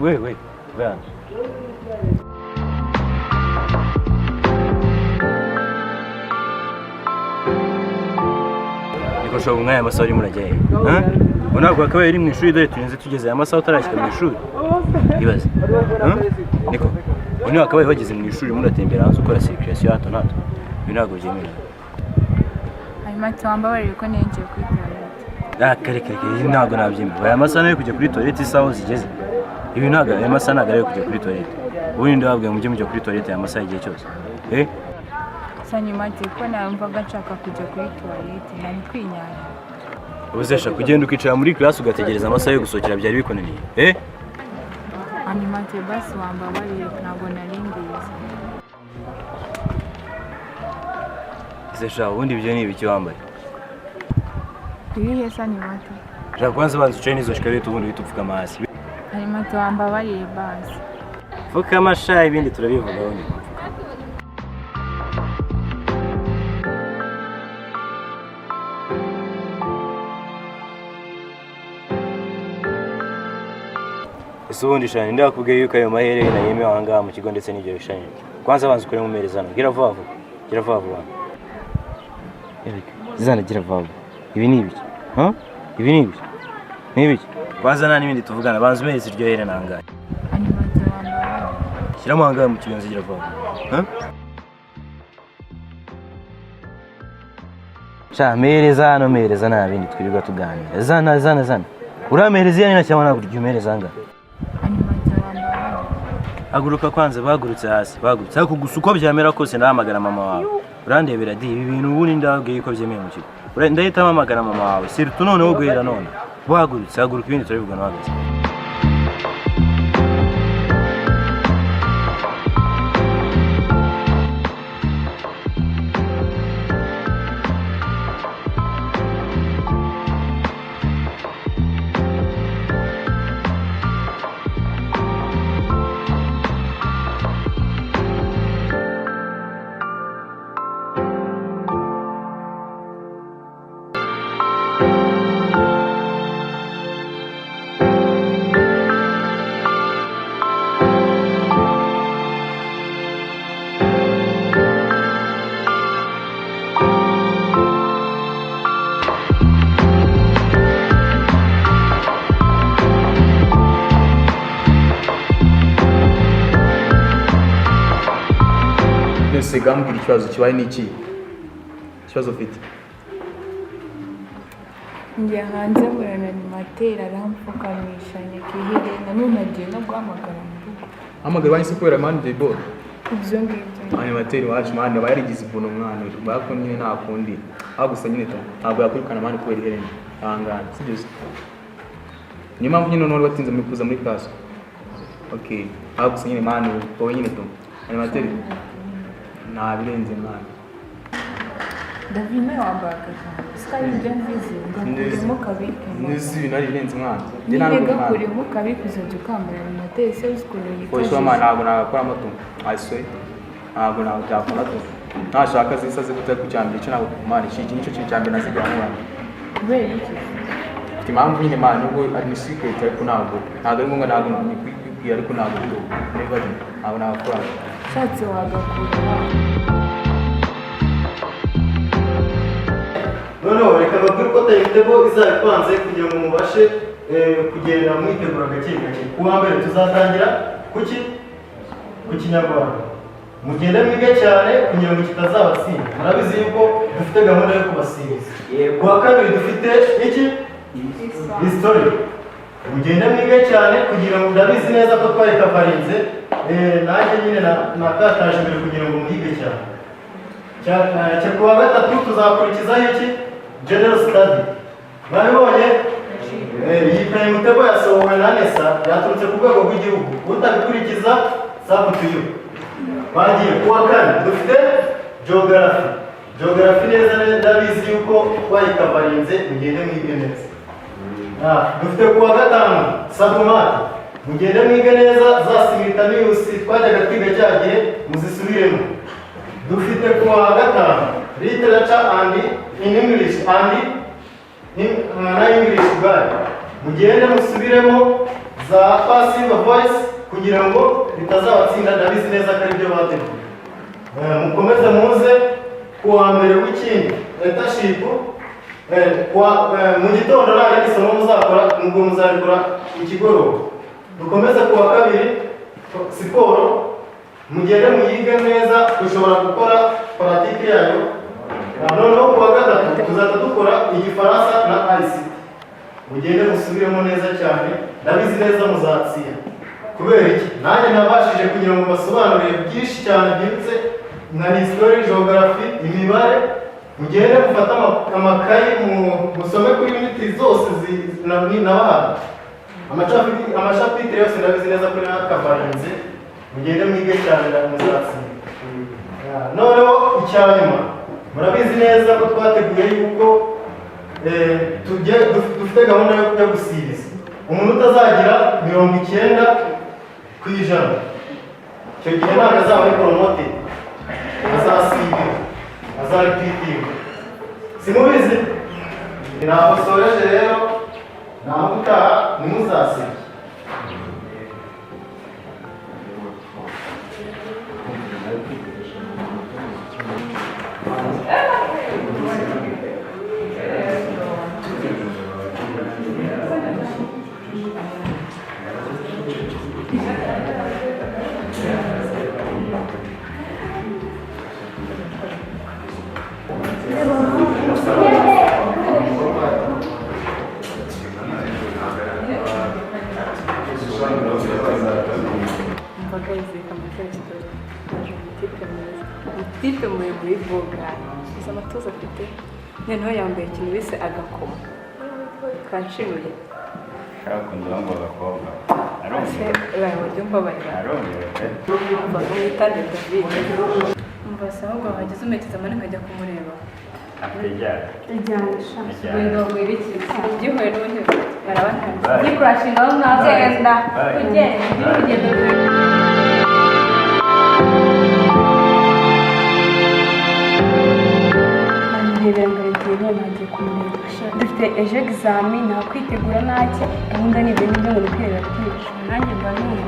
wewe bwana niko shobo nkaya masaha uri murajyaye unagwa akabaye iri mu ishuri dore turenze tugeze amasaha utarashika mu ishuri ibaze niko ubu akabaye bageze mu ishuri muratembera hanze ukora circulation hato nato binago byemewe hanyuma twambabarire ko nengiye kuri toilette kare ntago nabyemera aya masaha yo kujya kuri toilette isaho zigeze ibi ntago aya masaha ntago ari kujya kuri toilette ubundi ndababwiye mujye kuri toilette aya masaha igihe cyose hanyuma ko namvaga nshaka kujya kuri toilette nani kwinyanya ubuzesha kugenda ukicara muri class ugategereza amasaha yo gusohokera byari bikonaniye hanyuma basi wambabarire ntabwo narindiza zesha ubundi ibyo ni ibiki wambaye irihe sa ni mata Jaka kwanza banza ucaye nizo shikabete ubundi bitupfuka amasi hanyuma wambabarire basi fuka amashayi ibindi turabivuga ubundi ubundi shani ndakubwiye yuko ayo mahere na yemewe ahangaha mu kigo ndetse n'ibyo bishanye kwanza banza ukore mu merezano gira vuba zana gira vuba ibi ni ibiki ibi ni ibiki kwanza nta n'ibindi tuvugana banza umereze iryo here nangaye shyiramo ahangaha mu kiganza gira vuba mereza nta bindi twirirwa tuganira zana uramereza yani nacyama ntabwo urya umereza ahangaha haguruka kwanza bagurutse hasi ariko gusa uko byamera kose ndahamagara mama wawe urandebera di ibi bintu ubundi ndabwiye ko byemeye mu kigo ndahita mpamagara mama wawe siritu noneho guhera none haguruka ibindi turabivuga n'uhagaze Gambwira ikibazo kibaye n'iki ikibazo ufite njya hanze murana ni matera arampfukamisha nyakihire nanone agiye no guhamagara mu rugo hamagara wahise kubera mani de ball ibyo ngibyo animateri wacu mani aba yarigize ibuntu umwana bako nyine nta kundi aho gusa nyine ntabwo yakwirukana mani kubera iherene ahangana sibyo niyo mpamvu nyine none watinze muri kuza muri class okay aho gusa nyine mani wowe nyine tu animateri nta birenze mwana Davine wambaka sky benzizi ngakurimo kabike nzi nari birenze mwana nyine gakurimo kabike uzajya ukambara mu hotel se uskolo yikaje oyo mwana ntabwo nakora moto aswe ntabwo nakora to ntashaka zisaze gutera ku cyambere cyo ntabwo mwana iki nicyo kintu cyambere nazigira mu bana kubera iki impamvu nyine mwana nubwo ari ni secret ariko ntabwo ari ngombwa ntabwo nikwibwira ariko ntabwo never ntabwo nakora shatse wagakura noneho reka babwire ko tayitebo izabipanze kugira ngo mubashe kugenda mwitegura gake kuwa mbere tuzatangira ku kinyarwanda mugende mwige cyane kugira ngo kitazabatsinda murabizi yuko dufite gahunda yo kubasiriza kuwa kabiri dufite history mugende mwige cyane kugira ngo ndabizi neza ko twarikavarinze nanjye nyine nakataje imbere kugira ngo mwige cyane kuwa gatatu tuzakurikizaho general study babibonye iyi Tayitebo yasohowe na NESA yaturutse ku rwego rw'igihugu utabikurikiza sabu tuyo bagiye kuwa kane dufite geography neza ndabizi yuko twayikavarinze mugende mwige neza dufite kuwa gatanu sabumati mugende mwige neza za simultaneous twajyaga twiga cyagiye muzisubiremo dufite kuwa gatanu literature and in English and in English guide mugende musubiremo za passive voice kugira ngo bitazabatsinda, ndabizi neza ko ari byo bateguye. Mukomeze muze kuwa mbere w'ikindi leadership, mu gitondo nta rindi somo muzakora, nubwo muzabikora ikigoroba. Dukomeze kuwa kabiri siporo, mugende muyige neza, dushobora gukora paratike yayo. Noneho kuwa gatatu tuzahita dukora igifaransa na ICT. Mugende musubiremo neza cyane, ndabizi neza muzatsinda. Kubera iki? Nanjye nabashije kugira ngo basobanurire byinshi cyane byinshi nka history, geography, imibare. Mugende gufata amakayi musome kuri unity zose nabahaga. Amashapitire yose ndabizi neza kuri nakafarinze. Mugende mwige cyane muzatsinda. Noneho icyanyuma, murabizi neza ko twateguye yuko dufite gahunda yo gusibiza. Umuntu utazagira 90%, icyo gihe ntabwo azaba ari promoted, azasiga, azaripitinga. Simubizi? Ntabwo soreje rero, ntabwo utaha nimuzasiga. Tipe muri boga gusa amatuza afite, noneho yambaye ikintu bise agakoma kanshiruye. Shaka ndongo agakobwa umva se ahubwo wageze umekeza amani nkajya kumureba. Ijyanisha ubyihoye n'ubundi barabantanze nikurashinga aho mwagenda ugenda dufite ejo egizami, nta kwitegura ntacyo, gahunda ni ibintu byo mu kwera byinshi. Nanjye mba numva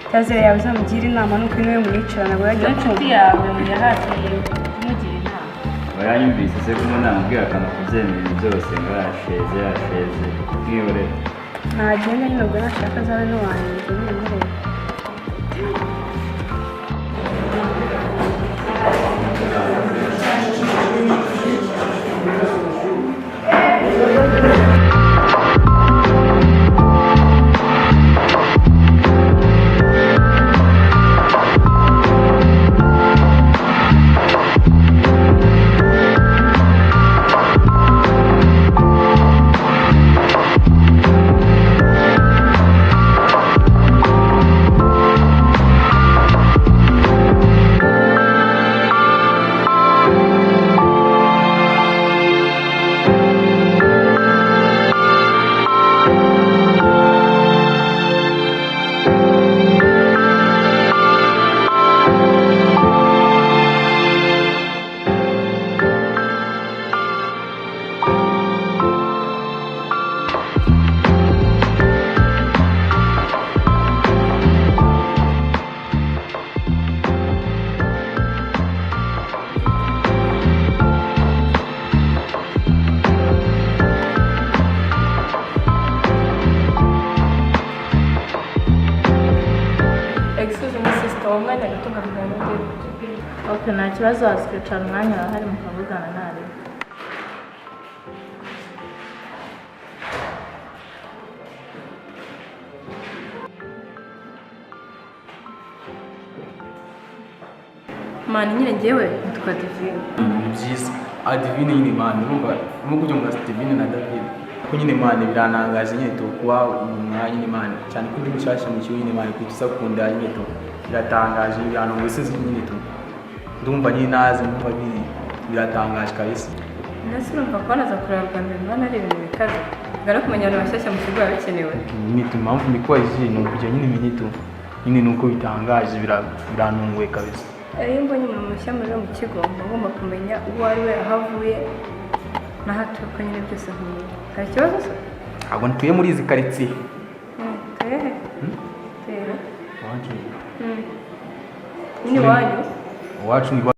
cyazere yawe uzamugira inama nuko niwe mwicarana ngo yajya inshuti yawe yahaciye kumugira inama. Baranyumvise se ko umuntu amubwira akantu kubyemera byose ngo yasheze nk'iyorere. ntagenda nyine ubwo nashaka azabe n'uwanjye nyine. nta kibazo wazikwicara umwanya wahari mukavugana nawe. mani nyine njyewe nitwa Divine. Byiza. Divine nyine mani urumva kujya mu Divine na David ko nyine mani biranangaje nyine to kuba umwanya nyine mani cyane ko ndi mushyashya mu kigo nyine mani kwitsa kunda nyine to biratangaje ibintu wese nyine to ndumva nyine nazi ndumva biratangaje kabisa. Nasi urumva ko naza kureba bwa mbere mbona ari ibintu bikaze ngara kumenya abantu bashyashya mu kigo bikenewe nyine tu mpamvu ndikuba izino kujya nyine menye to nyine nuko bitangaje biranunguye kabisa. Iyo mbonye umuntu mushya muri mu kigo ngomba kumenya uwo ari we aho avuye n'aho aturuka nyine byose nkumenya. Hari ikibazo se? ntabwo ntuye muri izi karitsiye. Tuyehe? Tuyehe? Iwacu Ni wanyu? iwacu ni